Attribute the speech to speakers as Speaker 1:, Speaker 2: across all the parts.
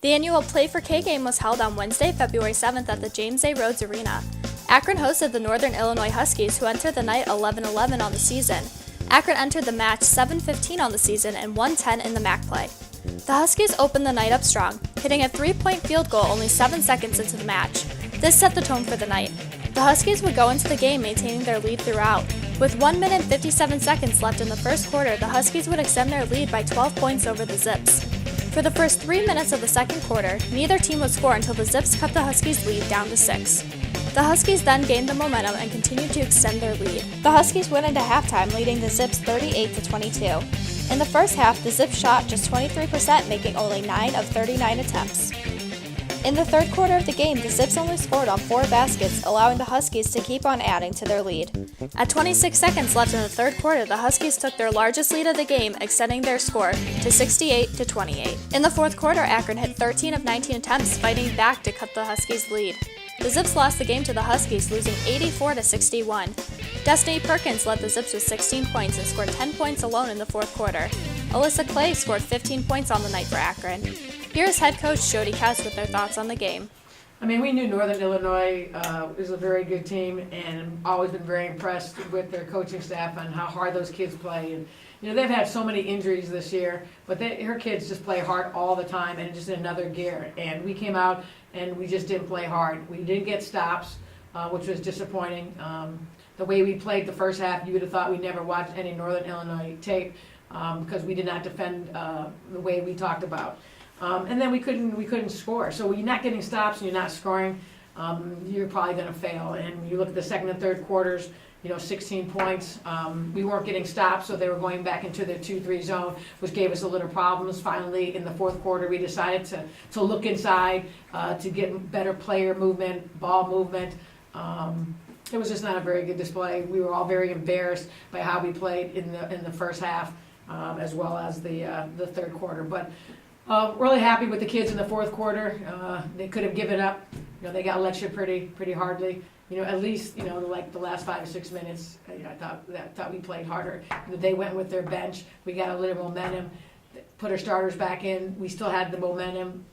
Speaker 1: The annual Play for K game was held on Wednesday, February 7th at the James A. Rhodes Arena. Akron hosted the Northern Illinois Huskies, who entered the night 11-11 on the season. Akron entered the match 7-15 on the season and 1-10 in the MAC play. The Huskies opened the night up strong, hitting a 3-point field goal only 7 seconds into the match. This set the tone for the night. The Huskies would go into the game maintaining their lead throughout. With 1 minute 57 seconds left in the first quarter, the Huskies would extend their lead by 12 points over the Zips. For the first 3 minutes of the second quarter, neither team would score until the Zips cut the Huskies' lead down to 6. The Huskies then gained the momentum and continued to extend their lead. The Huskies went into halftime leading the Zips 38-22. In the first half, the Zips shot just 23%, making only 9 of 39 attempts. In the third quarter of the game, the Zips only scored on 4 baskets, allowing the Huskies to keep on adding to their lead. At 26 seconds left in the third quarter, the Huskies took their largest lead of the game, extending their score to 68-28. In the fourth quarter, Akron hit 13 of 19 attempts, fighting back to cut the Huskies' lead. The Zips lost the game to the Huskies, losing 84-61. Destiny Perkins led the Zips with 16 points and scored 10 points alone in the fourth quarter. Alyssa Clay scored 15 points on the night for Akron. Here's head coach Jody Katz with their thoughts on the game.
Speaker 2: I mean, we knew Northern Illinois is a very good team, and always been very impressed with their coaching staff and how hard those kids play. And they've had so many injuries this year, but her kids just play hard all the time, and just in another gear. And we came out and we just didn't play hard. We didn't get stops, which was disappointing. The way we played the first half, you would have thought we never watched any Northern Illinois tape because we did not defend the way we talked about. And then we couldn't score. So when you're not getting stops and you're not scoring, you're probably going to fail. And you look at the second and third quarters, 16 points. We weren't getting stops, so they were going back into their 2-3 zone, which gave us a little problems. Finally, in the fourth quarter, we decided to look inside to get better player movement, ball movement. It was just not a very good display. We were all very embarrassed by how we played in the first half, as well as the third quarter. But really happy with the kids in the fourth quarter. They could have given up. They got lectured pretty hardly. At least like the last 5 or 6 minutes. I thought we played harder. They went with their bench. We got a little momentum. Put our starters back in. We still had the momentum,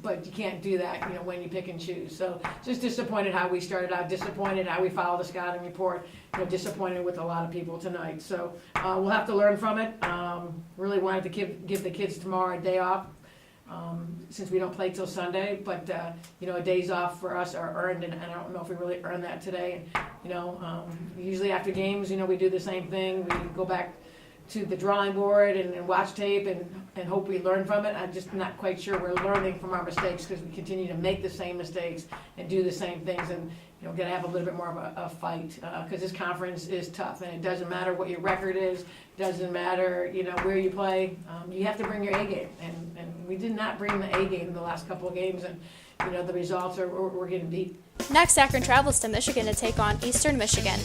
Speaker 2: but you can't do that. When you pick and choose. So just disappointed how we started out. Disappointed how we followed the scouting report. Disappointed with a lot of people tonight. So we'll have to learn from it. Really wanted to give the kids tomorrow a day off. Since we don't play till Sunday, but a days off for us are earned, and I don't know if we really earned that today. Usually after games, we do the same thing. We go back to the drawing board and watch tape and hope we learn from it. I'm just not quite sure we're learning from our mistakes because we continue to make the same mistakes and do the same things, and going to have a little bit more of a fight because this conference is tough, and it doesn't matter what your record is, doesn't matter where you play. You have to bring your A game, and we did not bring the A game in the last couple of games, and the results are we're getting beat.
Speaker 1: Next, Akron travels to Michigan to take on Eastern Michigan.